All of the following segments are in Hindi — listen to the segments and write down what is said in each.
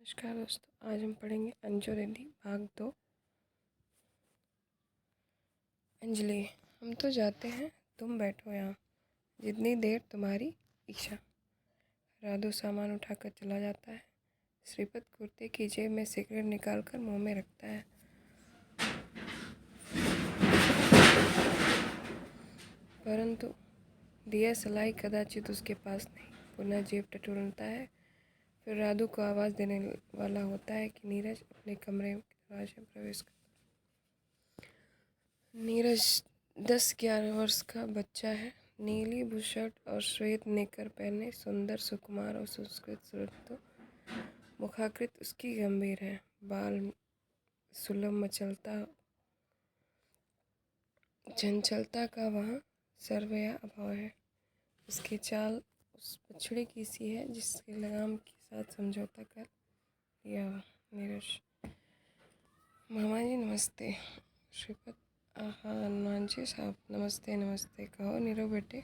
नमस्कार दोस्तों, आज हम पढ़ेंगे अंजू रेड्डी भाग 2। अंजलि, हम तो जाते हैं, तुम बैठो यहाँ, जितनी देर तुम्हारी इच्छा। राधु सामान उठाकर चला जाता है। श्रीपत कुर्ते की जेब में सिगरेट निकालकर मुंह में रखता है। परंतु दिया सलाई कदाचित उसके पास नहीं। पुनः जेब टटोलता है। फिर राधु को आवाज़ देने वाला होता है कि नीरज अपने कमरे के दरवाजे में प्रवेश कर। नीरज 10-11 वर्ष का बच्चा है। नीली बुशर्ट और श्वेत नेकर पहने, सुंदर, सुकुमार और सुसंस्कृत सूरत तो मुखाकृति उसकी गंभीर है। बाल सुलभ चंचलता का वहाँ सर्वया अभाव है। उसकी चाल उस बछड़े की सी है जिसके लगाम के साथ समझौता कर लिया हो। नीरज, मामा जी नमस्ते। श्रीपत, हनुमान जी साहब नमस्ते नमस्ते। कहो नीरव बेटे।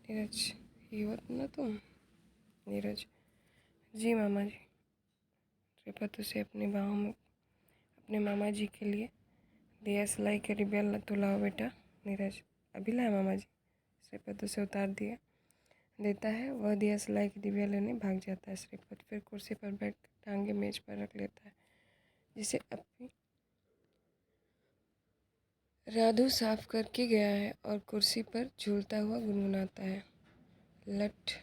नीरज, ही हो ना तुम? नीरज, जी मामा जी। श्रीपत उसे अपनी बाहों में अपने मामा जी के लिए दिया सिलाई के डिबिया तो लाओ बेटा। नीरज, अभी लाया मामा जी। श्रीपत उसे उतार दिया देता है। वह दिया सिलाई की डिबिया लेने भाग जाता है। श्रीपत फिर कुर्सी पर बैठ टांगे मेज पर रख लेता है, जिसे अपनी राधु साफ करके गया है, और कुर्सी पर झूलता हुआ गुनगुनाता है। लठ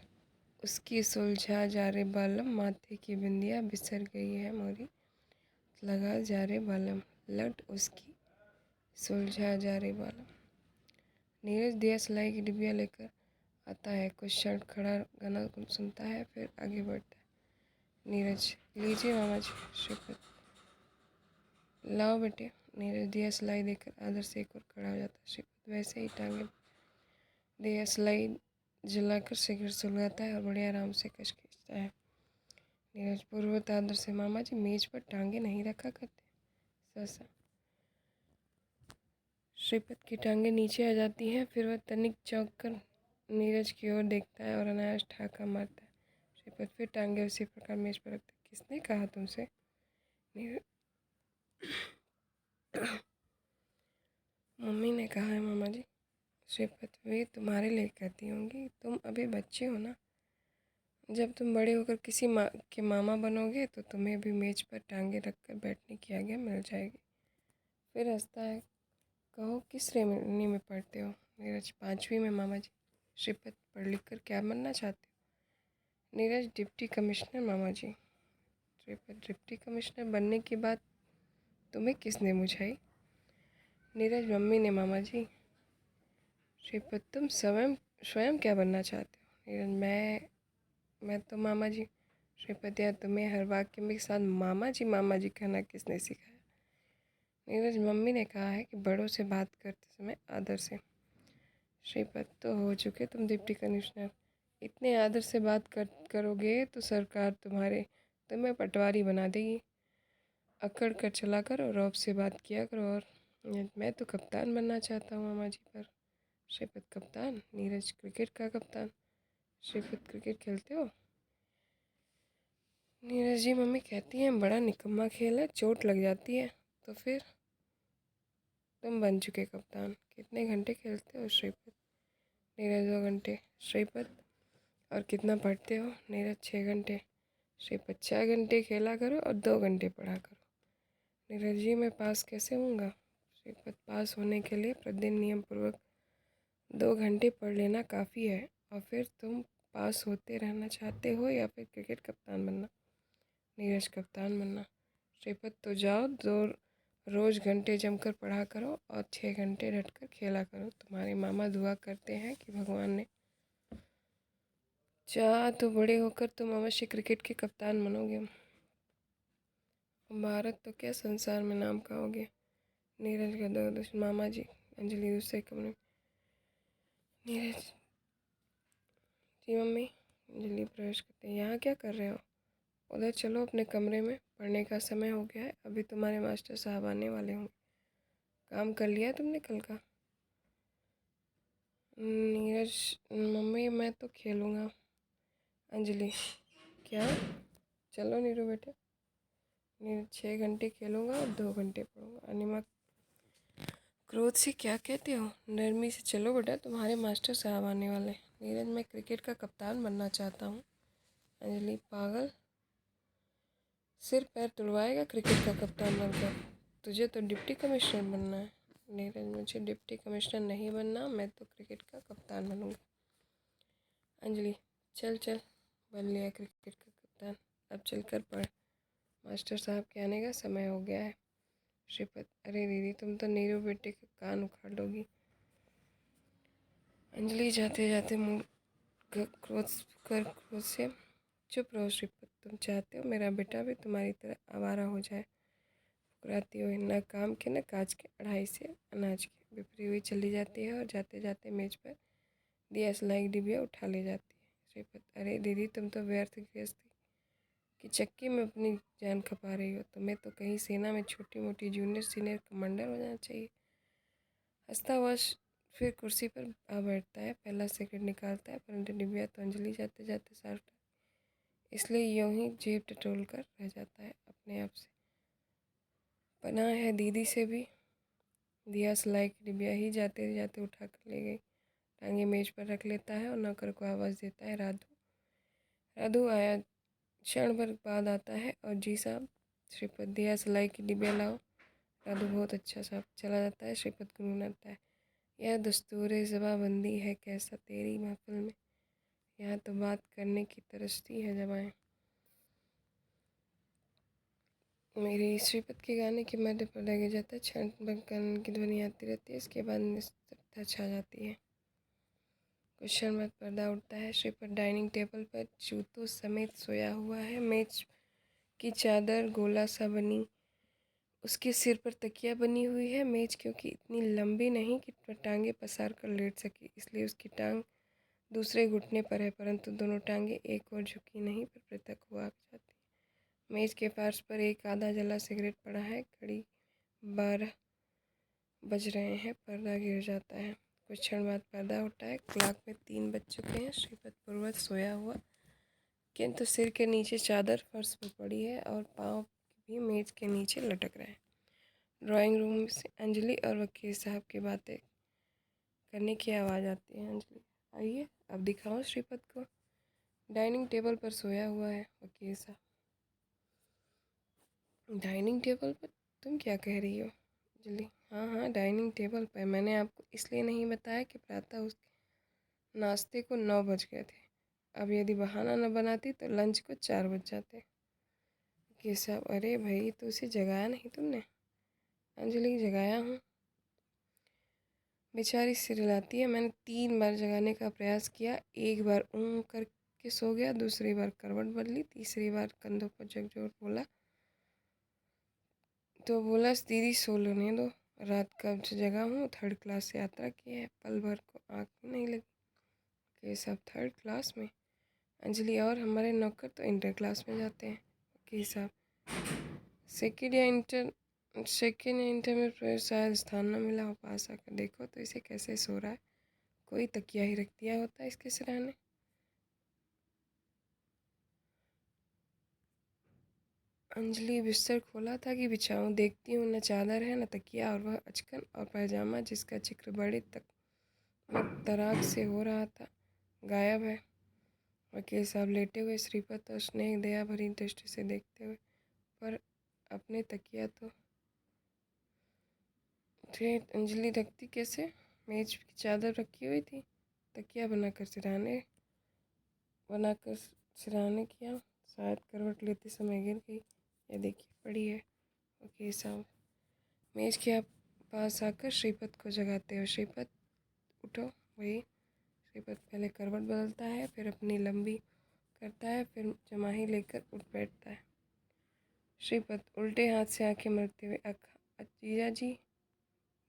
उसकी सुलझा जा रे बालम, माथे की बिंदिया बिसर गई है मोरी, लगा जा रे बालम। लठ उसकी सुलझा जा रे बालम। नीरज दिया सिलाई की डिबिया लेकर आता है। कुछ क्षण खड़ा गाना सुनता है, फिर आगे बढ़ता है। नीरज, लीजिए मामा जी। श्रीपत, लाओ बेटे। नीरज दिया सिलाई देकर आदर से एक और खड़ा हो जाता है। श्रीपत वैसे ही टांगे दिया सिलाई जलाकर सिगरेट सुलगाता है और बड़े आराम से कश खींचता है। नीरज पूर्ववत आदर से, मामा जी मेज पर टांगे नहीं रखा करते। सहसा श्रीपत की टांगे नीचे आ जाती हैं। फिर वह तनिक चौंक कर नीरज की ओर देखता है और अनायास ठाका मारता है। श्रीपत फिर टांगे उसी प्रकार मेज पर रखते। किसने कहा तुमसे? नीरज, मम्मी ने कहा है मामा जी। श्रीपत, वे तुम्हारे लिए कहती होंगी, तुम अभी बच्चे हो ना। जब तुम बड़े होकर किसी के मामा बनोगे तो तुम्हें भी मेज पर टांगे रखकर बैठने की आज्ञा मिल जाएगी। फिर हंसता है। कहो किस श्रेणी में पढ़ते हो? नीरज, 5वीं में मामा जी। श्रीपत, पढ़ लिख कर क्या बनना चाहते हो? नीरज, डिप्टी कमिश्नर मामा जी। श्रीपत, डिप्टी कमिश्नर बनने की बात तुम्हें किसने बुझाई? नीरज, मम्मी ने मामा जी। श्रीपत, तुम स्वयं स्वयं क्या बनना चाहते हो? नीरज, मैं तो मामा जी। श्रीपत, या तुम्हें हर वाक्य में साथ मामा जी कहना किसने सिखाया? नीरज, मम्मी ने कहा है कि बड़ों से बात करते समय आदर से। श्रीपत, तो हो चुके तुम डिप्टी कमिश्नर। इतने आदर से बात करोगे तो सरकार तुम्हें पटवारी बना देगी। अकड़ कर चला करो, रौब से बात किया करो। और मैं तो कप्तान बनना चाहता हूँ मामा जी। पर श्रीपत, कप्तान? नीरज, क्रिकेट का कप्तान। श्रीपत, क्रिकेट खेलते हो? नीरज जी, मम्मी कहती हैं बड़ा निकम्मा खेल है, चोट लग जाती है। तो फिर तुम बन चुके कप्तान। कितने घंटे खेलते हो? श्रीपत, नीरज, 2 घंटे। श्रीपत, और कितना पढ़ते हो? नीरज, 6 घंटे। श्रीपत, 6 घंटे खेला करो और 2 घंटे पढ़ा करो। नीरज जी, मैं पास कैसे होऊंगा? श्रीपत, पास होने के लिए प्रतिदिन नियम पूर्वक 2 घंटे पढ़ लेना काफ़ी है। और फिर तुम पास होते रहना चाहते हो या फिर क्रिकेट कप्तान बनना? नीरज, कप्तान बनना। श्रीपत, तो जाओ, 2 रोज़ घंटे जमकर पढ़ा करो और 6 घंटे डटकर खेला करो। तुम्हारे मामा दुआ करते हैं कि भगवान ने चाहा तो बड़े होकर तुम अवश्य क्रिकेट के कप्तान बनोगे। भारत तो क्या संसार में नाम खाओगे। नीरज का दो मामा जी। अंजलि दूसरे कमरे में। नीरज, जी मम्मी। अंजलि प्रवेश करते हैं। यहाँ क्या कर रहे हो? उधर चलो अपने कमरे में, पढ़ने का समय हो गया है। अभी तुम्हारे मास्टर साहब आने वाले होंगे। काम कर लिया तुमने कल का? नीरज, मम्मी मैं तो खेलूँगा। अंजलि, क्या? चलो नीरू बेटे, नीरू 6 घंटे खेलूँगा और 2 घंटे पढ़ूँगा। अनिमा क्रोध से क्या कहते हो, नरमी से चलो बेटा, तुम्हारे मास्टर साहब आने वाले। नीरज, मैं क्रिकेट का कप्तान बनना चाहता हूँ। अंजलि, पागल, सिर पैर तुड़वाएगा क्रिकेट का कप्तान बनकर, तुझे तो डिप्टी कमिश्नर बनना है। नीरज, मुझे डिप्टी कमिश्नर नहीं बनना, मैं तो क्रिकेट का कप्तान बनूंगा। अंजलि, चल चल, बन लिया क्रिकेट का कप्तान, अब चल कर पढ़, मास्टर साहब के आने का समय हो गया है। श्रीपत, अरे दीदी, तुम तो नीरू बेटे के कान उखाड़ लोगी। अंजलि जाते जाते मुँह क्रोध से, चुप रहो श्रीपत, तुम चाहते हो मेरा बेटा भी तुम्हारी तरह आवारा हो जाए। फुकराती हुई, न काम के न काज के, अढ़ाई से अनाज के, बिफरी हुई चली जाती है और जाते जाते मेज पर दिया सलाई डिबिया उठा ले जाती है। श्रीपत, अरे दीदी, तुम तो व्यर्थ गृहस्थी की चक्की में अपनी जान खपा रही हो, तुम्हें तो कहीं सेना में छोटी मोटी जूनियर सीनियर कमांडर हो जाना चाहिए। हंसता हुआ फिर कुर्सी पर आ बैठता है, पहला सिगरेट निकालता है, परंतु डिबिया तो अंजलि जाते जाते साफ, इसलिए यूं ही जेब टटोल कर रह जाता है अपने आप से। पनाह है दीदी से भी। दिया सलाई की डिबिया ही जाते जाते उठा कर ले गई, टांगे मेज पर रख लेता है और नौकर को आवाज़ देता है, राधू। राधू आया, क्षण भर बाद आता है और, जी साहब। श्रीपत, दिया सलाई की डिबिया लाओ। राधू, बहुत अच्छा साहब, चला जाता है। श्रीपत गुनगुनाता है, यह दस्तूर ज़बाबंदी है कैसा तेरी महफिल में, यहाँ तो बात करने की तरसती है जबाएं मेरी। श्रीपत के गाने के मध्य पर लगे जाता है, क्षण भर कानून की ध्वनि आती रहती है, इसके बाद निस्तब्धता छा जाती है। कुछ क्षण बाद पर्दा उठता है, श्रीपत डाइनिंग टेबल पर जूतों समेत सोया हुआ है, मेज की चादर गोला सा बनी, उसके सिर पर तकिया बनी हुई है। मेज क्योंकि इतनी लंबी नहीं कि टांगे पसार कर लेट सके, इसलिए उसकी टांग दूसरे घुटने पर है, परंतु दोनों टांगे एक और झुकी नहीं पर पृथक हुआ जाती है। मेज के पार्श्व पर एक आधा जला सिगरेट पड़ा है, घड़ी 12 बज रहे हैं। पर्दा गिर जाता है, कुछ क्षण बाद पर्दा उठता है, क्लॉक में 3 बज चुके हैं। श्रीपत पूर्वत सोया हुआ, किंतु सिर के नीचे चादर फर्श पर पड़ी है और पाँव भी मेज के नीचे लटक रहे हैं। ड्राइंग रूम से अंजलि और वकील साहब की बातें करने की आवाज़ आती है। अंजलि, आइए अब दिखाओ श्रीपत को। डाइनिंग टेबल पर सोया हुआ है वकील साहब। डाइनिंग टेबल पर, तुम क्या कह रही हो? अंजलि, हाँ हाँ, डाइनिंग टेबल पर। मैंने आपको इसलिए नहीं बताया कि प्रातः उसके नाश्ते को 9 बज गए थे, अब यदि बहाना न बनाती तो लंच को 4 बज जाते। वकील साहब, अरे भाई, तो उसे जगाया नहीं तुमने? अंजलि, जगाया हूँ, बेचारी सिरलाती है, मैंने 3 बार जगाने का प्रयास किया, एक बार करके सो गया, दूसरी बार करवट बदली, तीसरी बार कंधों पर झकझोर बोला तो बोला, दीदी सो लेने दो, रात कब से जगा हूँ, 3rd क्लास से यात्रा की है, पल भर को आँख नहीं लगी। ये सब 3rd क्लास में? अंजलि, और हमारे नौकर तो इंटर क्लास में जाते हैं। वकील साहब, सेकेंड या इंटर में शायद स्थान न मिला हो, पास आकर देखो तो इसे कैसे सो रहा है, कोई तकिया ही रख दिया होता है इसके सिरहाने। अंजलि, बिस्तर खोला था कि बिछाऊं, देखती हूँ न चादर है न तकिया, और वह अचकन और पैजामा जिसका जिक्र बड़े तक में तराक से हो रहा था गायब है। वकील साहब लेटे हुए श्रीपत और स्नेह दया भरी दृष्टि से देखते हुए, पर अपने तकिया तो थे। अंजलि, रखती कैसे? मेज की चादर रखी हुई थी, तकिया बनाकर सिरहाने किया, शायद करवट लेते समय गिर गई, ये देखिए पड़ी है। वकील साहब मेज के पास आकर श्रीपत को जगाते हो, श्रीपत उठो। वही श्रीपत पहले करवट बदलता है, फिर अपनी लंबी करता है, फिर जमाही लेकर उठ बैठता है। श्रीपत उल्टे हाथ से आंखें मलते हुए, जीजा जी,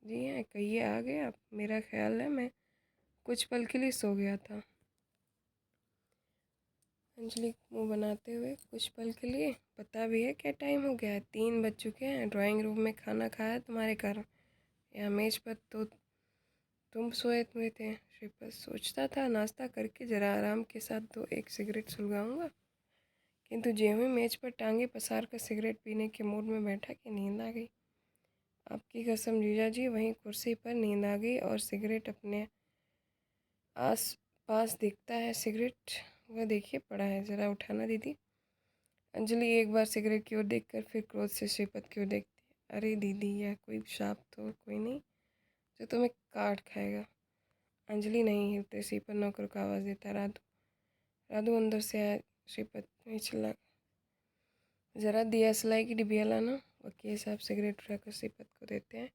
जी हैं, कहिए, आ गए आप? मेरा ख्याल है मैं कुछ पल के लिए सो गया था। अंजलि मुंह बनाते हुए, कुछ पल के लिए? पता भी है क्या टाइम हो गया है? 3 बज चुके हैं। ड्राइंग रूम में खाना खाया तुम्हारे कारण, यहाँ मेज पर तो तुम सोए हुए थे। श्रीपत सोचता था नाश्ता करके जरा आराम के साथ 2 एक सिगरेट सुलगाऊंगा, किंतु ज्यों ही मेज पर टांगे पसार कर सिगरेट पीने के मूड में बैठा कि नींद आ गई। आपकी कसम जीजा जी, वहीं कुर्सी पर नींद आ गई और सिगरेट अपने आस पास देखता है। सिगरेट वह देखिए पड़ा है, ज़रा उठाना दीदी। अंजलि एक बार सिगरेट की ओर देखकर फिर क्रोध से श्रीपत की ओर देखती है। अरे दीदी, यह कोई शाप तो कोई नहीं जो तुम्हें काट खाएगा। अंजलि नहीं हिलते। श्रीपत नौकर को आवाज़ देता है, राधू। राधू अंदर से आया। श्रीपत में चिल्ला, ज़रा दिया सलाई की डिबिया लाना। वकील साहब सिगरेट उठाकर श्रीपत को देते हैं।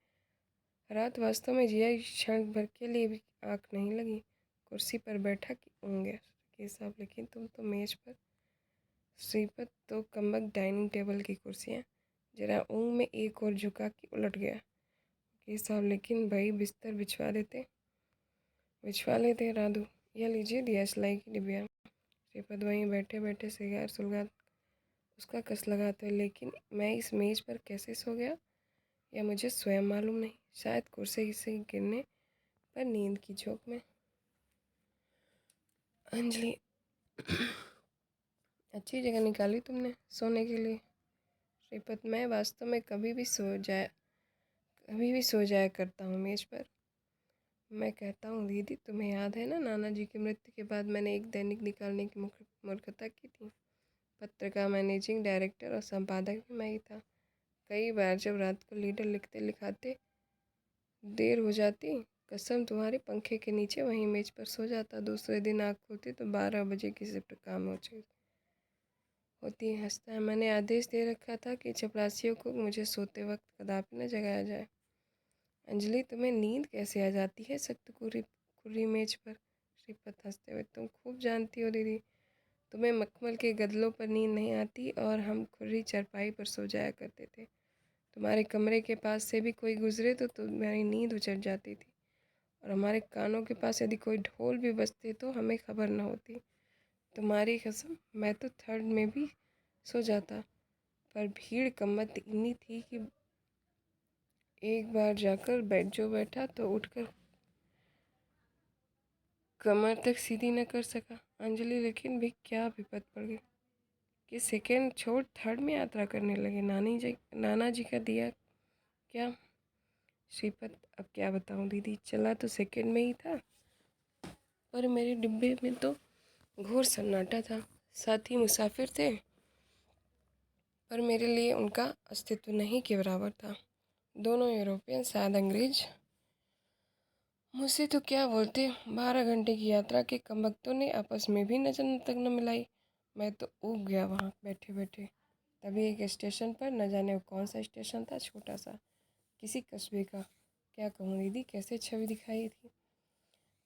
रात वास्तव में जिया क्षण भर के लिए भी आँख नहीं लगी। कुर्सी पर बैठा कि ऊँग गया वकील साहब, लेकिन तुम तो मेज पर। श्रीपत तो कमबख्त डाइनिंग टेबल की कुर्सियाँ जरा ऊँग में एक और झुका के उलट गया। वकील साहब, लेकिन भाई बिस्तर बिछवा लेते राधू। यह लीजिए दिया सिलाई की डिबिया। श्रीपत वहीं बैठे बैठे सिगार सुलगा उसका कस लगाते हुए, लेकिन मैं इस मेज पर कैसे सो गया यह मुझे स्वयं मालूम नहीं। शायद कुर्सी से गिरने पर नींद की झोंक में। अंजलि, अच्छी जगह निकाली तुमने सोने के लिए। श्रीपत, मैं वास्तव में कभी भी सो जाया करता हूँ मेज पर। मैं कहता हूँ दीदी, तुम्हें याद है ना, नाना जी की मृत्यु के बाद मैंने एक दैनिक निकालने की मूर्खता की थी। पत्र का मैनेजिंग डायरेक्टर और संपादक भी मैं ही था। कई बार जब रात को लीडर लिखते लिखाते देर हो जाती, कसम तुम्हारे पंखे के नीचे वहीं मेज पर सो जाता। दूसरे दिन आँख खोलती तो 12 बजे की शिफ्ट काम हो चुकी होती। हंसता है। मैंने आदेश दे रखा था कि चपरासियों को मुझे सोते वक्त कदापि न जगाया जाए। अंजलि, तुम्हें नींद कैसे आ जाती है सख्त कुर्री मेज पर। श्रीपत हंसते हुए, तुम खूब जानती हो दीदी, तुम्हें मखमल के गदलों पर नींद नहीं आती और हम खुर्री चरपाई पर सो जाया करते थे। तुम्हारे कमरे के पास से भी कोई गुजरे तो तुम्हारी नींद उचट जाती थी, और हमारे कानों के पास यदि कोई ढोल भी बजते तो हमें खबर न होती। तुम्हारी कसम, मैं तो थर्ड में भी सो जाता, पर भीड़ कम्मत इतनी थी कि एक बार जाकर जो बैठा तो उठकर कमर तक सीधी न कर सका। अंजलि, लेकिन भी क्या विपत पड़ गई कि सेकेंड छोड़ थर्ड में यात्रा करने लगे। नाना जी का दिया क्या। श्रीपत, अब क्या बताऊं दीदी, चला तो सेकेंड में ही था, पर मेरे डिब्बे में तो घोर सन्नाटा था। साथी मुसाफिर थे, पर मेरे लिए उनका अस्तित्व नहीं के बराबर था। दोनों यूरोपियन, शायद अंग्रेज। मुझसे तो क्या बोलते, 12 घंटे की यात्रा के कमबख्तों ने आपस में भी नजर तक न मिलाई। मैं तो ऊब गया वहाँ बैठे बैठे। तभी एक स्टेशन पर, न जाने वो कौन सा स्टेशन था, छोटा सा किसी कस्बे का, क्या कहूँ दीदी, कैसे छवि दिखाई थी।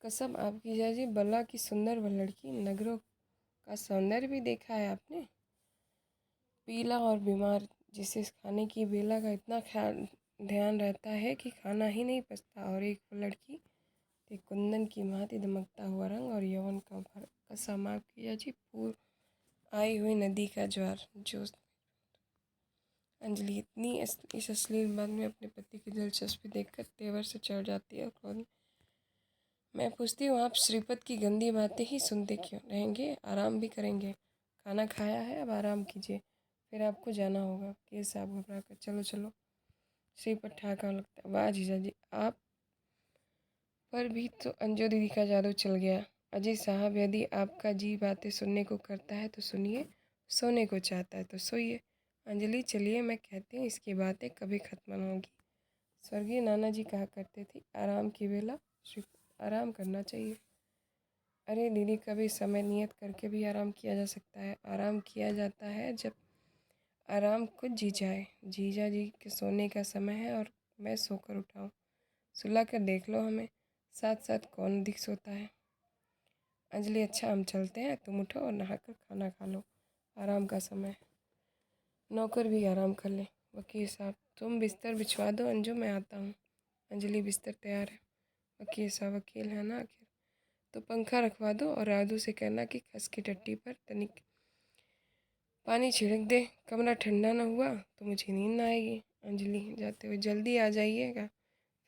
कसम आपकी जाजी, बला की सुंदर वह लड़की। नगरों का सौंदर्य भी देखा है आपने। पीला और बीमार, जिसे खाने की बेला का इतना ख्याल ध्यान रहता है कि खाना ही नहीं पचता, और एक वो लड़की थी कुंदन की भांति दमकता हुआ रंग और यौवन का भर। कसम आपकी जाजी, पूर्व आई हुई नदी का ज्वार जो। अंजलि, इस अश्लील बात में अपने पति की दिलचस्पी देखकर तेवर से चढ़ जाती है और क्रोध में। मैं पूछती हूँ, आप श्रीपत की गंदी बातें ही सुनते क्यों रहेंगे? आराम भी करेंगे। खाना खाया है, अब आराम कीजिए, फिर आपको जाना होगा। वकील साहब घबरा कर, चलो चलो। श्रीपत ठहाका लगता है, वाह जीजा जी, आप पर भी तो अंजू दीदी का जादू चल गया। अजी साहब, यदि आपका जी बातें सुनने को करता है तो सुनिए, सोने को चाहता है तो सोइए। अंजलि, चलिए, मैं कहती हूँ इसकी बातें कभी ख़त्म न होगी। स्वर्गीय नाना जी कहा करते थे, आराम की बेला श्रीपत, आराम करना चाहिए। अरे दीदी, कभी समय नियत करके भी आराम किया जा सकता है। आराम किया जाता है जब आराम खुद जी जाए। जीजा जी के सोने का समय है और मैं सोकर उठाऊँ। सुला कर देख लो हमें, साथ साथ कौन अधिक सोता है। अंजलि, अच्छा हम चलते हैं, तुम उठो और नहाकर खाना खा लो, आराम का समय है। नौकर भी आराम कर ले। वकील साहब, तुम बिस्तर बिछवा दो अंजू, मैं आता हूँ। अंजलि, बिस्तर तैयार है। वकील साहब, वकील है ना आखिर, तो पंखा रखवा दो और राधू से कहना कि खस की टट्टी पर तनिक पानी छिड़क दे। कमरा ठंडा ना हुआ तो मुझे नींद ना आएगी। अंजलि जाते हुए, जल्दी आ जाइएगा,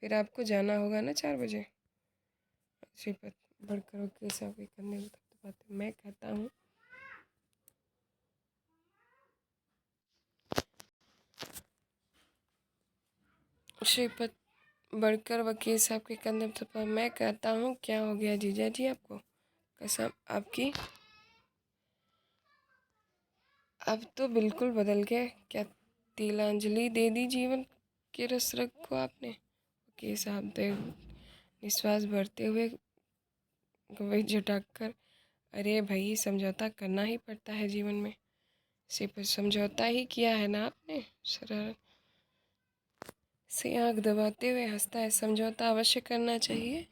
फिर आपको जाना होगा ना 4 बजे। श्रीपत बढ़कर वकील साहब के कंधे पर थपथपाते, मैं कहता हूँ श्रीपत बढ़कर वकील साहब के कंधे पर, मैं कहता हूँ क्या हो गया जीजा जी आपको? कसम आपकी अब तो बिल्कुल बदल गए। क्या तिलांजलि दे दी जीवन के रसरग को आपने? वकील साहब दे निश्वास भरते हुए वही झटक कर, अरे भाई समझौता करना ही पड़ता है जीवन में। सिर्फ समझौता ही किया है ना आपने? शरारत से आँख दबाते हुए हंसता है, समझौता अवश्य करना चाहिए।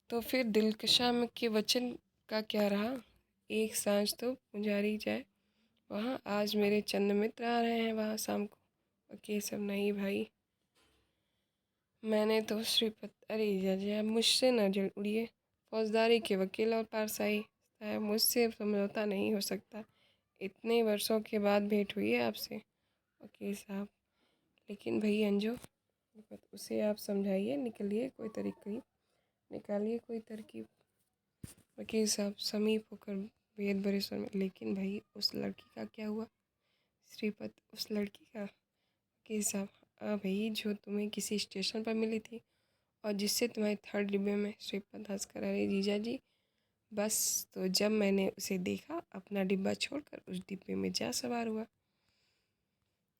तो फिर दिलकशा में के वचन का क्या रहा? एक सांझ तो गुजारी जाए वहाँ, आज मेरे चंद मित्र आ रहे हैं वहाँ शाम को। वकील सब, नहीं भाई मैंने तो श्रीपत, अरे जज आप मुझसे न जड़ उड़िए। फौजदारी के वकील और पारसाई साहब, मुझसे समझौता नहीं हो सकता। इतने वर्षों के बाद भेंट हुई है आपसे। वकील साहब, लेकिन भाई अंजू, उसे आप समझाइए, निकालिए कोई तरकीब। वकील साहब समीप होकर बेहद बड़े स्वर में, लेकिन भाई उस लड़की का क्या हुआ? श्रीपत, उस लड़की का? वकील साहब, हाँ भाई, जो तुम्हें किसी स्टेशन पर मिली थी और जिससे तुम्हारे थर्ड डिब्बे में। श्रीपत हंसकर, अरे जीजा जी बस, तो जब मैंने उसे देखा अपना डिब्बा छोड़कर उस डिब्बे में जा सवार हुआ।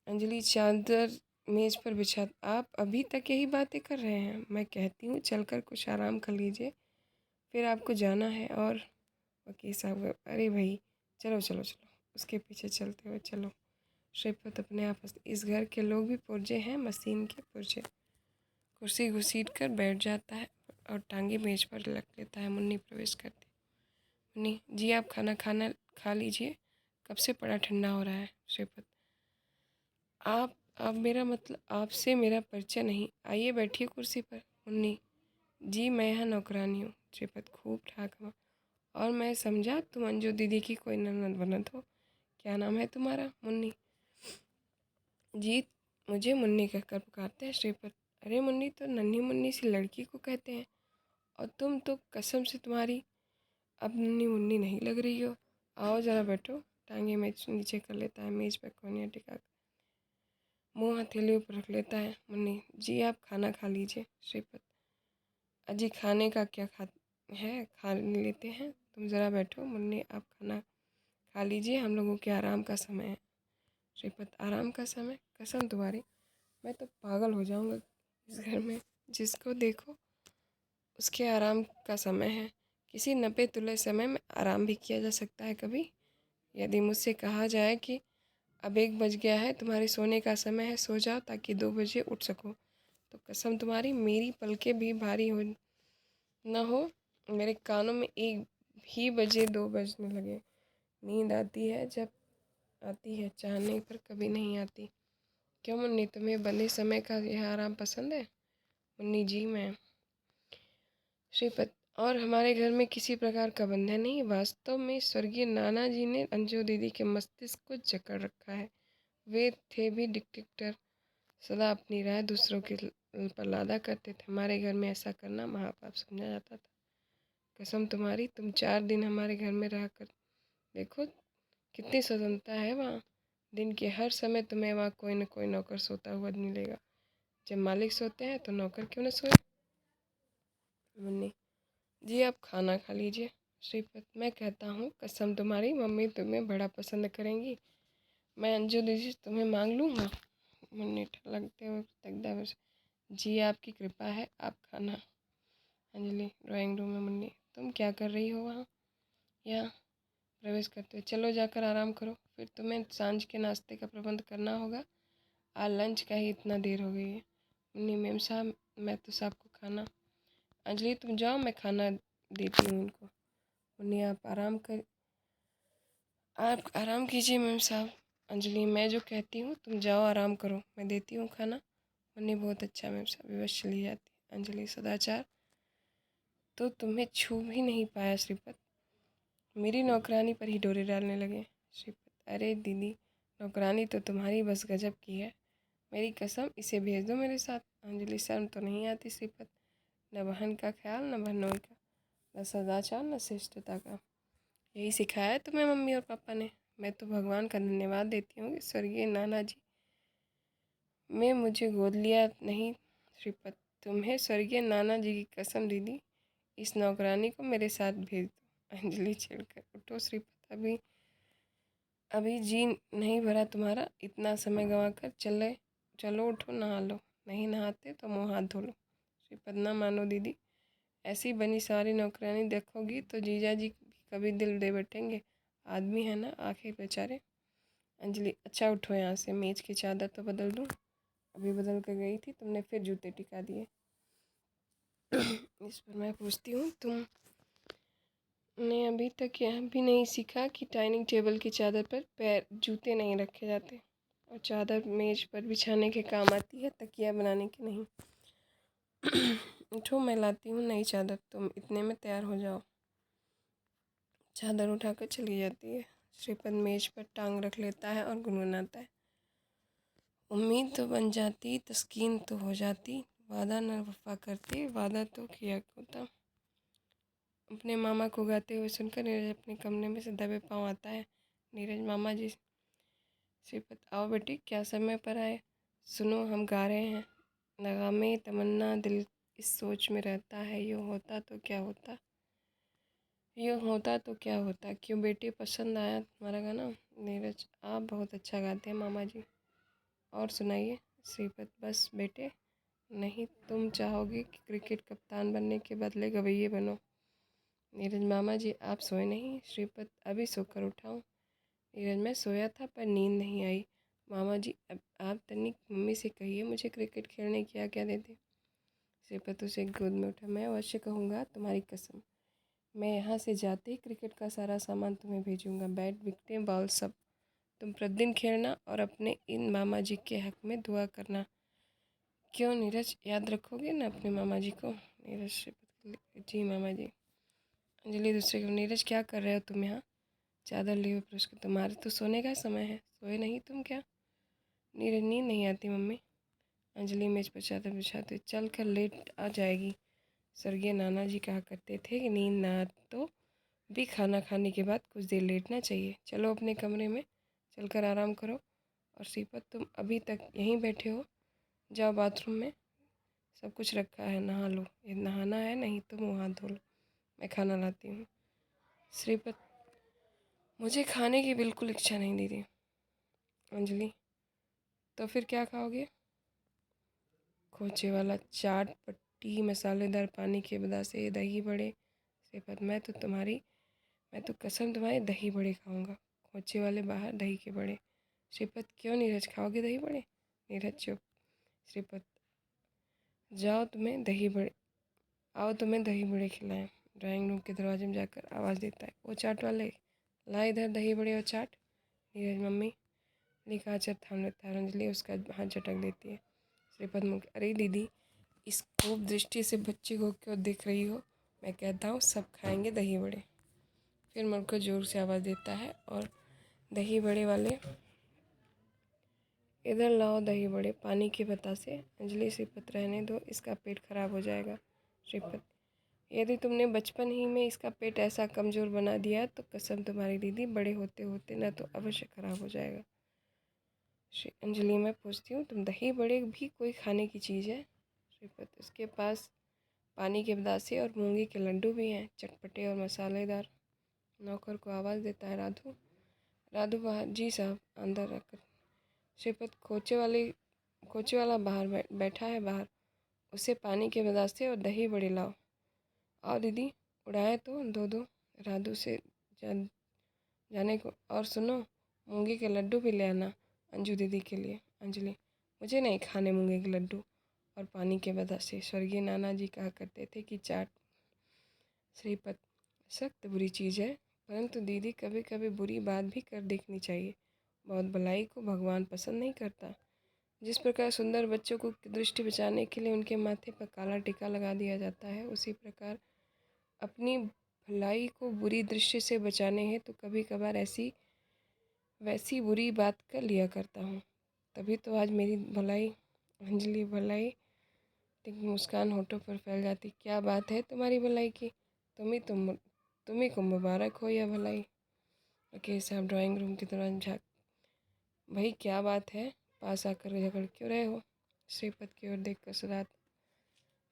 अंजलि चादर मेज पर बिछा, आप अभी तक यही बातें कर रहे हैं? मैं कहती हूँ चलकर कुछ आराम कर लीजिए, फिर आपको जाना है। और वकील साहब, अरे भाई चलो चलो चलो, उसके पीछे चलते हुए चलो। श्रीपत अपने आप इस घर के लोग भी पुर्जे हैं, मशीन के पुर्जे। कुर्सी घुसीट कर बैठ जाता है और टांगे मेज पर रख लेता है। मुन्नी प्रवेश करती, मुन्नी जी आप खाना खाना खा लीजिए, कब से पड़ा ठंडा हो रहा है। श्रीपत, आप मेरा मतलब आपसे मेरा परिचय नहीं, आइए बैठिए कुर्सी पर। मुन्नी जी मैं यहाँ नौकरानी हूँ। श्रीपत खूब ठाक हुआ, और मैं समझा तुम अंजू दीदी की कोई ननद वनद हो। क्या नाम है तुम्हारा? मुन्नी जी, मुझे मुन्नी कहकर पुकारते हैं। श्रीपत, अरे मुन्नी तो नन्ही मुन्नी सी लड़की को कहते हैं, और तुम तो कसम से तुम्हारी अब नन्ही मुन्नी नहीं लग रही हो। आओ ज़रा बैठो। टांगे मेज नीचे कर लेता है, मेज पर कोनिया टिका मुँह हथेलियों पर रख लेता है। मुन्नी जी आप खाना खा लीजिए। श्रीपत, अजी खाने का क्या खा लेते हैं, तुम ज़रा बैठो। मुन्नी आप खाना खा लीजिए, हम लोगों के आराम का समय है। श्रीपत, आराम का समय? कसम तुम्हारी, मैं तो पागल हो जाऊंगा। इस घर में जिसको देखो उसके आराम का समय है। किसी नपे तुले समय में आराम भी किया जा सकता है कभी। यदि मुझसे कहा जाए कि अब 1 बज गया है, तुम्हारे सोने का समय है, सो जाओ ताकि 2 बजे उठ सको, तो कसम तुम्हारी मेरी पलकें भी भारी हो न हो, मेरे कानों में 1 ही बजे 2 बजने लगे। नींद आती है जब आती है, चाहने पर कभी नहीं आती। क्यों मुन्नी, तुम्हें बंधे समय का यह आराम पसंद है? मुन्नी जी मैं। श्रीपत, और हमारे घर में किसी प्रकार का बंधन नहीं। वास्तव में स्वर्गीय नाना जी ने अंजू दीदी के मस्तिष्क को जकड़ रखा है। वे थे भी डिक्टेटर, सदा अपनी राय दूसरों के पर लादा करते थे। हमारे घर में ऐसा करना महापाप समझा जाता था। कसम तुम्हारी, तुम 4 दिन हमारे घर में रह कर देखो, कितनी स्वतंत्रता है वहाँ। दिन के हर समय तुम्हें वहाँ कोई न कोई नौकर सोता हुआ मिलेगा। जब मालिक सोते हैं तो नौकर क्यों न सोए। मुन्नी जी आप खाना खा लीजिए। श्रीपत, मैं कहता हूँ कसम तुम्हारी मम्मी तुम्हें बड़ा पसंद करेंगी। मैं अंजू दीदी तुम्हें मांग लूँगा। मुन्नी लगते हुए तकदा, जी आपकी कृपा है, आप खाना। अंजलि ड्राइंग रूम में, मुन्नी तुम क्या कर रही हो वहाँ? यहाँ प्रवेश करते हुए, चलो जाकर आराम करो, फिर तुम्हें सांझ के नाश्ते का प्रबंध करना होगा। आज लंच का ही इतना देर हो गई है। मुन्नी, मेम साहब मैं तो साहब को खाना। अंजलि तुम जाओ, मैं खाना देती हूँ उनको। मुन्नी आप आराम कीजिए मेम साहब। अंजलि, मैं जो कहती हूँ तुम जाओ आराम करो, मैं देती हूँ खाना। मुन्नी, बहुत अच्छा मेम साहब, विवश चली जाती। अंजलि, सदाचार तो तुम्हें छू भी नहीं पाया श्रीपत, मेरी नौकरानी पर ही डोरे डालने लगे। श्रीपत, अरे दीदी नौकरानी तो तुम्हारी बस गजब की है, मेरी कसम इसे भेज दो मेरे साथ। अंजलि, शर्म तो नहीं आती श्रीपत, न बहन का ख्याल न बहनों का, न सदाचार न शिष्टता का। यही सिखाया है तुम्हें मम्मी और पापा ने। मैं तो भगवान का धन्यवाद देती हूँ कि स्वर्गीय नाना जी मैं मुझे गोद लिया नहीं श्रीपत। तुम्हें स्वर्गीय नाना जी की कसम दीदी, इस नौकरानी को मेरे साथ भेज दो। अंजलि छिड़कर, उठो श्रीपत, अभी अभी जी नहीं भरा तुम्हारा, इतना समय गंवा कर चले। चलो उठो, नहा लो। नहीं नहाते तो मुँह हाथ धो लो। श्रीपत, ना मानो दीदी, ऐसी बनी सारी नौकरानी देखोगी तो जीजा जी भी कभी दिल दे बैठेंगे। आदमी है ना, आखिर बेचारे। अंजलि, अच्छा उठो यहाँ से, मेज की चादर तो बदल दूँ। अभी बदल कर गई थी, तुमने फिर जूते टिका दिए। इस पर मैं पूछती हूँ, तुमने अभी तक यह भी नहीं सीखा कि डाइनिंग टेबल की चादर पर पैर जूते नहीं रखे जाते, और चादर मेज पर बिछाने के काम आती है, तकिया बनाने की नहीं। उठो, मैं लाती हूँ नई चादर, तुम इतने में तैयार हो जाओ। चादर उठाकर चली जाती है। श्रीपद मेज पर टांग रख लेता है और गुनगुनाता है, उम्मीद तो बन जाती, तस्कीन तो हो जाती, वादा न वफा करते, वादा तो किया होता। अपने मामा को गाते हुए सुनकर नीरज अपने कमरे में से दबे पाँव आता है। नीरज, मामा जी। श्रीपत, आओ बेटी, क्या समय पर आए। सुनो, हम गा रहे हैं। नगामे तमन्ना दिल इस सोच में रहता है, यूँ होता तो क्या होता, यूँ होता तो क्या होता। क्यों बेटी, पसंद आया तुम्हारा गाना। नीरज, आप बहुत अच्छा गाते हैं मामा जी, और सुनाइए। श्रीपत, बस बेटे, नहीं तुम चाहोगे कि क्रिकेट कप्तान बनने के बदले गवैये बनो। नीरज, मामा जी आप सोए नहीं। श्रीपत, अभी सोकर उठाऊँ। नीरज, मैं सोया था पर नींद नहीं आई। मामा जी, अब आप तनिक मम्मी से कहिए मुझे क्रिकेट खेलने की आज्ञा दे दे। श्रीपत उसे गोद में उठा, मैं अवश्य कहूँगा, तुम्हारी कसम। मैं यहाँ से जाते ही क्रिकेट का सारा सामान तुम्हें भेजूँगा, बैट, विकेटें, बॉल, सब। तुम प्रतिदिन खेलना और अपने इन मामा जी के हक में दुआ करना। क्यों नीरज, याद रखोगे ना अपने मामा जी को। नीरज, श्रीपत, जी मामा जी। अंजलि दूसरे को, नीरज क्या कर रहे हो तुम यहाँ। चादर लिए हुए पुरुष को, तुम्हारे तो सोने का समय है, सोए नहीं तुम क्या। नीरज, नींद नहीं आती मम्मी। अंजलि मेज पर चादर बिछाते, चल कर लेट आ जाएगी। स्वर्गीय नाना जी कहा करते थे कि नींद ना तो भी खाना खाने के बाद कुछ देर लेटना चाहिए। चलो अपने कमरे में चलकर आराम करो। और श्रीपत, तुम अभी तक यहीं बैठे हो, जाओ बाथरूम में, सब कुछ रखा है, नहा लो। ये नहाना है, नहीं तो मुँह हाथ धो लो, मैं खाना लाती हूँ। श्रीपत, मुझे खाने की बिल्कुल इच्छा नहीं दीदी। अंजलि, तो फिर क्या खाओगे। खोचे वाला चाट, पट्टी, मसालेदार पानी के बदासे, दही बड़े। श्रीपत, मैं तो कसम तुम्हारे दही बड़े खाऊंगा। खोचे वाले बाहर, दही के बड़े। श्रीपत, क्यों नीरज, खाओगे दही बड़े। नीरज चुप। श्रीपत, जाओ तुम्हें दही बड़े आओ तुम्हें दही बड़े खिलाएं। ड्राइंग रूम के दरवाजे में जाकर आवाज़ देता है, वो चाट वाले, ला इधर दही बड़े और चाट। नीरज, मम्मी। लिखा आचर थाम लेता है। अंजलि उसका हाथ झटक देती है। श्रीपद मुख, अरे दीदी, इस खूब दृष्टि से बच्चे को क्यों देख रही हो। मैं कहता हूँ सब खाएंगे दही बड़े। फिर मुड़कर जोर से आवाज़ देता है, और दही बड़े वाले, इधर लाओ दही बड़े, पानी के बतासे। अंजलि, श्रीपत रहने दो, इसका पेट खराब हो जाएगा। श्रीपत, यदि तुमने बचपन ही में इसका पेट ऐसा कमज़ोर बना दिया तो कसम तुम्हारी दीदी, बड़े होते होते न तो अवश्य खराब हो जाएगा। श्री अंजलि, मैं पूछती हूँ, तुम दही बड़े भी कोई खाने की चीज़ है। श्रीपत, उसके पास पानी के बदासे और मूंगी के लड्डू भी हैं, चटपटे और मसालेदार। नौकर को आवाज़ देता है, राधू। राधू बाहर, जी साहब, अंदर रखकर। श्रीपत, खोचे वाला बाहर बैठा है बाहर, उसे पानी के बदासे और दही बड़े लाओ। आओ दीदी, उड़ाए तो दो दो। राधू से जाने को, और सुनो, मूंगी के लड्डू भी ले आना अंजू दीदी के लिए। अंजलि, मुझे नहीं खाने मूंगे के लड्डू और पानी के बतासे, स्वर्गीय नाना जी कहा करते थे कि चाट। श्रीपत, सख्त बुरी चीज़ है, परंतु दीदी कभी कभी बुरी बात भी कर देखनी चाहिए। बहुत भलाई को भगवान पसंद नहीं करता। जिस प्रकार सुंदर बच्चों को दृष्टि बचाने के लिए उनके माथे पर काला टीका लगा दिया जाता है, उसी प्रकार अपनी भलाई को बुरी दृष्टि से बचाने हैं तो कभी कभार ऐसी वैसी बुरी बात कर लिया करता हूँ। तभी तो आज मेरी भलाई। अंजलि, भलाई। एक मुस्कान होठों पर फैल जाती, क्या बात है तुम्हारी भलाई की। तुम ही को मुबारक हो या भलाई। वकील साहब ड्राइंग रूम की तरफ झाँक, भाई क्या बात है, पास आकर झगड़ क्यों रहे हो? श्रीपत की ओर देखकर सिद्धार्थ,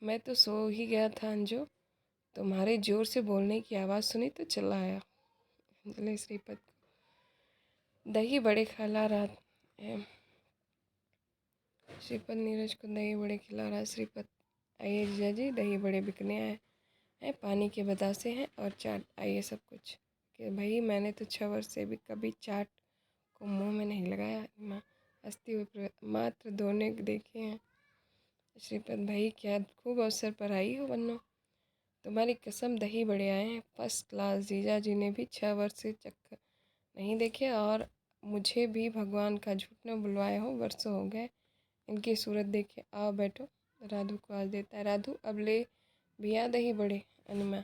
मैं तो सो ही गया था अंजू, तुम्हारे जोर से बोलने की आवाज़ सुनी तो चिल्लाया। अंजलि श्रीपत को दही बड़े खिला रहा है। श्रीपत नीरज को दही बड़े खिला रहा है। श्रीपत, आइए जीजा जी, दही बड़े बिकने आए हैं, पानी के बतासे हैं और चाट, आइए सब कुछ। कि भाई मैंने तो 6 वर्ष से भी कभी चाट को मुंह में नहीं लगाया। माँ हंसती हुई, मात्र दोने देखे हैं। श्रीपत, भाई क्या खूब अवसर पर आई हो बन्नो, तुम्हारी कसम दही बड़े आए हैं फर्स्ट क्लास। जीजा जी ने भी 6 वर्ष से चक्कर नहीं देखे और मुझे भी भगवान का झूठ न बुलवाए हो, वर्षों हो गए इनकी सूरत देखे। आओ बैठो। राधु को आज देता है। राधु, अब ले भैया दही बड़े। अनिमा,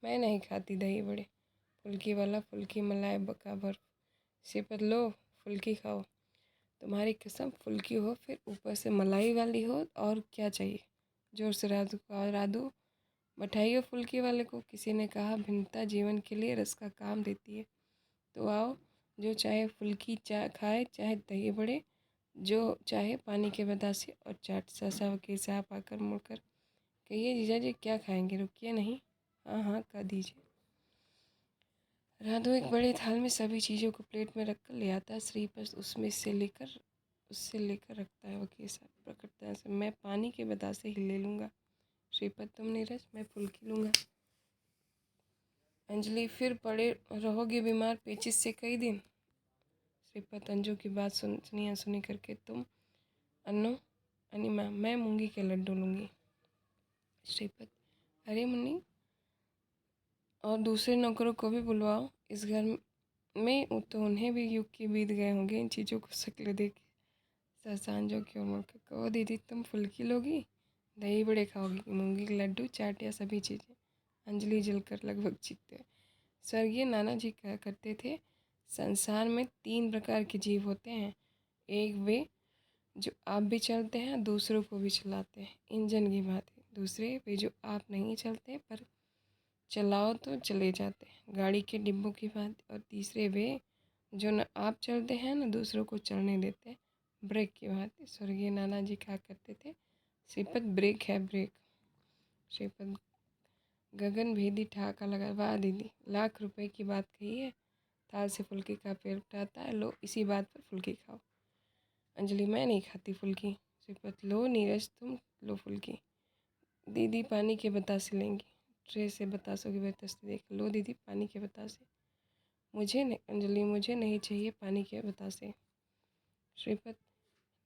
मैं नहीं खाती दही बड़े, फुल्की वाला, फुल्की मलाई बका बर्फ। श्रीपत, लो फुल्की खाओ। तुम्हारी कसम, फुल्की हो फिर ऊपर से मलाई वाली हो, और क्या चाहिए? जोर से राधु को। और राधु, बैठाइए फुल्की वाले को। किसी ने कहा भिन्नता जीवन के लिए रस का काम देती है। तो आओ, जो चाहे फुल्की खाए, चाहे दही बड़े, जो चाहे पानी के बतासे और चाट। सहसा वकील साहब आकर मुड़कर, कहिए जीजा जी क्या खाएंगे, रुकिए नहीं। हाँ हाँ कह दीजिए। राधु एक बड़े थाल में सभी चीज़ों को प्लेट में रखकर ले आता है। श्रीपत उससे लेकर रखता है। वकील साहब प्रकटता से, मैं पानी के बतासे ही ले लूँगा। श्रीपत, तुम नीरज, मैं फुल्की लूँगा। अंजलि, फिर पड़े रहोगे बीमार पेचिश से कई दिन। श्रीपत अंजू की बात सुनी अनसुनी करके, तुम अन्नो। अनिमा, मैं मूंगी के लड्डू लूँगी। श्रीपत, अरे मुन्नी, और दूसरे नौकरों को भी बुलवाओ इस घर में, तो उन्हें भी युग के बीत गए होंगे इन चीज़ों को शक्ल देख। सहसांजो की ओर मुड़कर, कहो दीदी, तुम फुल्की लोगी, दही बड़े खाओगी, मूंगी के लड्डू, चाट या सभी चीज़ें? अंजलि जलकर लगभग चीखते। स्वर्गीय नाना जी कहा करते थे, संसार में 3 प्रकार के जीव होते हैं। एक वे जो आप भी चलते हैं, दूसरों को भी चलाते हैं इंजन की भांति। दूसरे वे जो आप नहीं चलते पर चलाओ तो चले जाते हैं गाड़ी के डिब्बों की भांति। और तीसरे वे जो न आप चलते हैं न दूसरों को चलने देते हैं, ब्रेक की भांति। स्वर्गीय नाना जी कहा करते थे, श्रीपत ब्रेक है ब्रेक। श्रीपत गगन भेदी ठहाका लगा, वाह दीदी, लाख रुपए की बात कही है। थाल से फुल्की का पेड़ उठाता है, लो इसी बात पर फुल्की खाओ। अंजलि, मैं नहीं खाती फुल्की। श्रीपत, लो नीरज, तुम लो फुल्की। दीदी पानी के बतासे लेंगी। ट्रे से बतासों की बेतस्ती देख, लो दीदी पानी के बतासे। मुझे नहीं अंजलि, मुझे नहीं चाहिए पानी के बतासे। श्रीपत,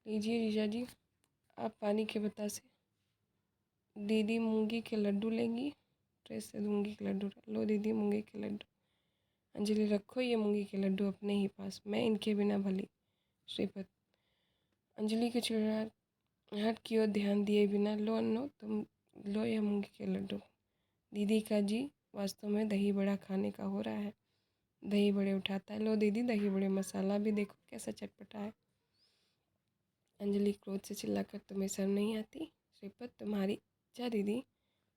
लीजिए जीजा जी, आप पानी के बतासे। दीदी मूंगी के लड्डू लेंगी। ट्रे से मूंगी के लड्डू, लो दीदी मूंगी के लड्डू। अंजलि, रखो ये मूंगी के लड्डू अपने ही पास, मैं इनके बिना भली। श्रीपत अंजलि के चिड़चिड़ाहट की ओर ध्यान दिए बिना, लो अन्नो, तुम लो यह मूंगी के लड्डू। दीदी का जी वास्तव में दही बड़ा खाने का हो रहा है। दही बड़े उठाता है, लो दीदी दही बड़े, मसाला भी देखो कैसा चटपटा है। अंजलि क्रोध से चिल्लाकर, तुम्हें शर्म नहीं आती? श्रीपत, तुम्हारी इच्छा दीदी,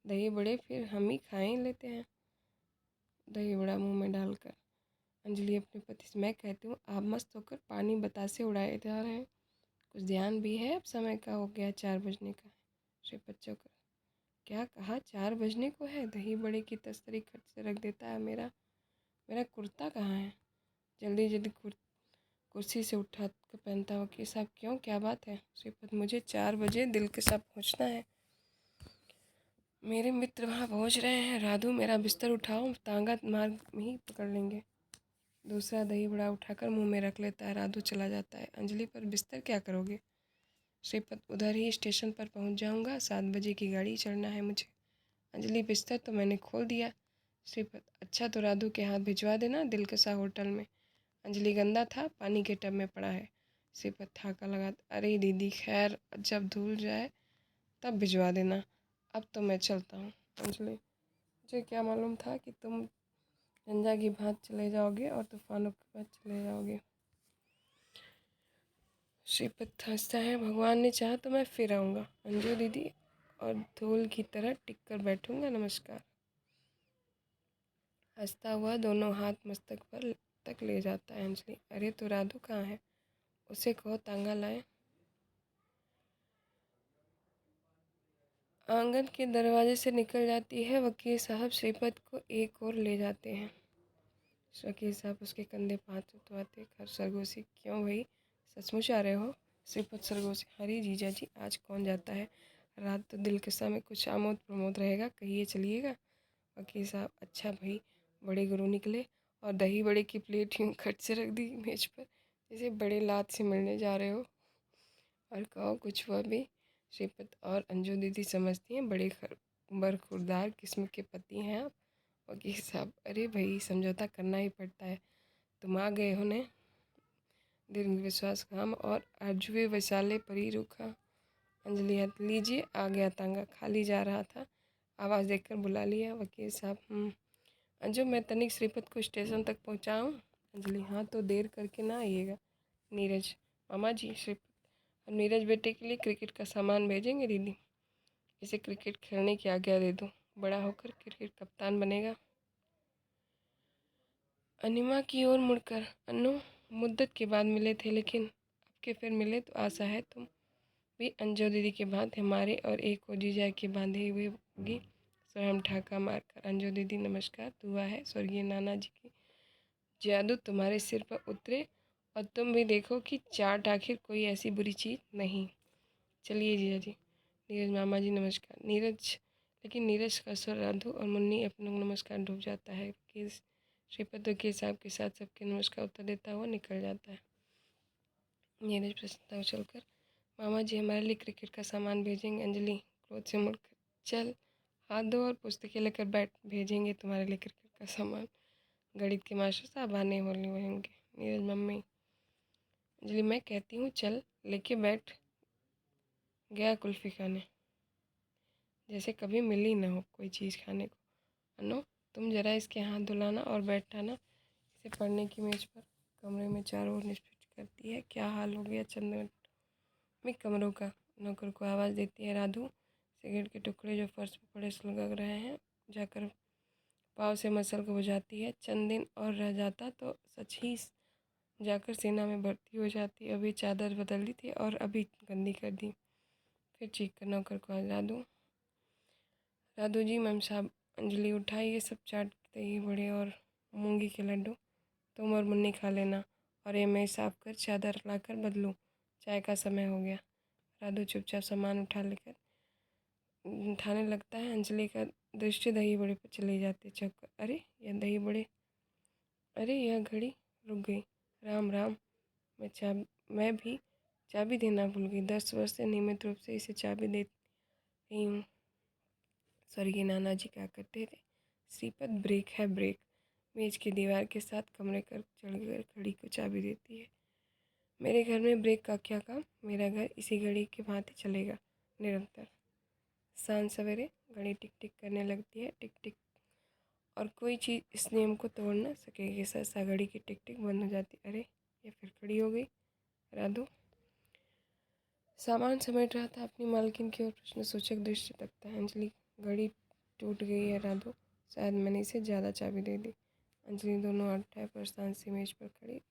दही बड़े फिर हम ही खाए लेते हैं। दही बड़ा मुंह में डालकर अंजलि अपने पति से, मैं कहती हूँ आप मस्त होकर पानी बतासे उड़ाए जा रहे हैं, कुछ ध्यान भी है? अब समय का हो गया, 4 बजने का है। श्रीपत चौकर, क्या कहा? 4 बजने को है? दही बड़े की तस्तरी खट से रख देता है। मेरा मेरा कुर्ता कहाँ है? जल्दी जल्दी कुर्सी से उठा कर पहनता। वकील साहब, क्यों, क्या बात है? श्रीपत, मुझे 4 बजे दिल के साथ पहुँचना है, मेरे मित्र वहाँ पहुँच रहे हैं। राधु, मेरा बिस्तर उठाओ, तांगा मार्ग में ही पकड़ लेंगे। दूसरा दही बड़ा उठाकर मुंह में रख लेता है। राधु चला जाता है। अंजलि, पर बिस्तर क्या करोगे? श्रीपत, उधर ही स्टेशन पर पहुंच जाऊंगा, 7 बजे की गाड़ी चढ़ना है मुझे। अंजलि, बिस्तर तो मैंने खोल दिया। श्रीपत, अच्छा तो राधु के हाथ भिजवा देना दिलकसा होटल में। अंजलि, गंदा था, पानी के टब में पड़ा है। श्रीपत ठाका लगा, अरे दीदी खैर, जब धुल जाए तब भिजवा देना, अब तो मैं चलता हूँ। अंजलि, मुझे क्या मालूम था कि तुम गंजा की भांत चले जाओगे और तूफानों के बाद चले जाओगे। श्रीपत हंसता है, भगवान ने चाहा तो मैं फिर आऊँगा अंजू दीदी, और धूल की तरह टिक कर बैठूंगा, नमस्कार। हंसता हुआ दोनों हाथ मस्तक पर तक ले जाता है। अंजलि, अरे तो राधु कहाँ है? उसे कहो तांगा लाए। आंगन के दरवाजे से निकल जाती है। वकील साहब श्रीपत को एक और ले जाते हैं। वकील साहब उसके कंधे पर हाथ उठवाते, खर सरगोशी, क्यों भाई, सचमुच आ रहे हो? श्रीपत सरगोशी, हरी जीजा जी, आज कौन जाता है? रात तो दिलकसा में कुछ आमोद प्रमोद रहेगा, कहिए चलिएगा। वकील साहब, अच्छा भाई, बड़े गुरु निकले। और दही बड़े की प्लेट यूँ खट से रख दी मेज पर, जैसे बड़े लात से मिलने जा रहे हो। और कहो कुछ हुआ भी? श्रीपत और अंजू दीदी समझती हैं बड़े बरखुरदार किस्म के पति हैं आप। वकील साहब, अरे भाई, समझौता करना ही पड़ता है। तुम आ गए हो ने, दीर्घ विश्वास काम और आजुए वैशाले परी रूखा। अंजलि, हाथ लीजिए, आ गया तांगा, खाली जा रहा था, आवाज़ देकर बुला लिया। वकील साहब, अंजू, मैं तनिक श्रीपत को स्टेशन तक पहुँचाऊँ? अंजलि, हाँ, तो देर करके ना आइएगा। नीरज, मामा जी, श्रीपत, अब नीरज बेटे के लिए क्रिकेट का सामान भेजेंगे दीदी, इसे क्रिकेट खेलने की आज्ञा दे दूँ, बड़ा होकर क्रिकेट कप्तान बनेगा। अनिमा की ओर मुड़कर, अनु, मुद्दत के बाद मिले थे, लेकिन अब के फिर मिले तो आशा है तुम भी अंजू दीदी के भांति हमारे और एक और जीजा के बांधे हुए होगी। स्वयं ठाका मारकर, अंजू दीदी नमस्कार, दुआ है स्वर्गीय नाना जी की जादू तुम्हारे सिर पर उतरे और तुम भी देखो कि चाट आखिर कोई ऐसी बुरी चीज़ नहीं। चलिए जीजा जी। नीरज, मामा जी नमस्कार। नीरज, लेकिन नीरज का स्वर राधु और मुन्नी अपने नमस्कार डूब जाता है कि श्रीपत वकील साहब के साथ सबके नमस्कार उत्तर देता हुआ निकल जाता है। नीरज प्रसन्नता उछलकर, मामा जी हमारे लिए क्रिकेट का सामान भेजेंगे। अंजलि क्रोध से मुड़कर, चल हाथ धो और पुस्तकें लेकर बैठ, भेजेंगे तुम्हारे लिए क्रिकेट का सामान। गणित के मास्टर साहब आने वाले होंगे। नीरज, मम्मी। अंजलि, मैं कहती हूँ चल, लेके बैठ गया कुल्फ़ी खाने, जैसे कभी मिली ना हो कोई चीज़ खाने को। अनु, तुम जरा इसके हाथ धुलाना और बैठाना इसे पढ़ने की मेज़ पर। कमरे में चारों ओर निष्पीठ करती है, क्या हाल हो गया चंद में कमरों का। नौकर को आवाज़ देती है, राधू, सिगरेट के टुकड़े जो फर्श पर पड़े सुलग रहे हैं, जाकर पाँव से मसल को बुझाती है। चंद दिन और रह जाता तो सच ही जाकर सेना में भर्ती हो जाती। अभी चादर बदल दी थी और अभी गंदी कर दी। फिर चीख कर नौकर को, राधू, राधू जी, मैम साहब। अंजलि, उठाई ये सब चाट दही बड़े और मूंगी के लड्डू, तुम और मुन्नी खा लेना, और ये मैं साफ कर चादर लाकर बदलूँ, चाय का समय हो गया। राधू चुपचाप सामान उठाने लगता है। अंजलि का दृष्टि दही बड़े पर चली जाती है। चौंक, अरे यह दही बड़े, अरे यह घड़ी रुक गई। राम राम, मैं भी चाबी देना भूल गई। 10 वर्ष से नियमित रूप से इसे चाबी दे रही हूँ। स्वर्गीय नाना जी क्या करते थे? श्रीपत, ब्रेक है ब्रेक। मेज की दीवार के साथ कमरे कर चढ़कर घड़ी को चाबी देती है। मेरे घर में ब्रेक का क्या काम? मेरा घर इसी घड़ी के भांति चलेगा, निरंतर। शाम सवेरे घड़ी टिक टिक करने लगती है, टिक टिक, और कोई चीज़ इस नियम को तोड़ न सकेगी। सहसा घड़ी की टिक टिक बंद हो जाती। अरे, ये फिर खड़ी हो गई। राधू सामान समेट रहा था, अपनी मालकिन की ओर प्रश्न सूचक दृष्टि तकता है। अंजलि, घड़ी टूट गई है राधू, शायद मैंने इसे ज़्यादा चाबी दे दी। अंजलि दोनों हाथ उठाए परेशान सी मेज पर खड़ी,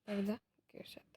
पर्दा गिर जाता।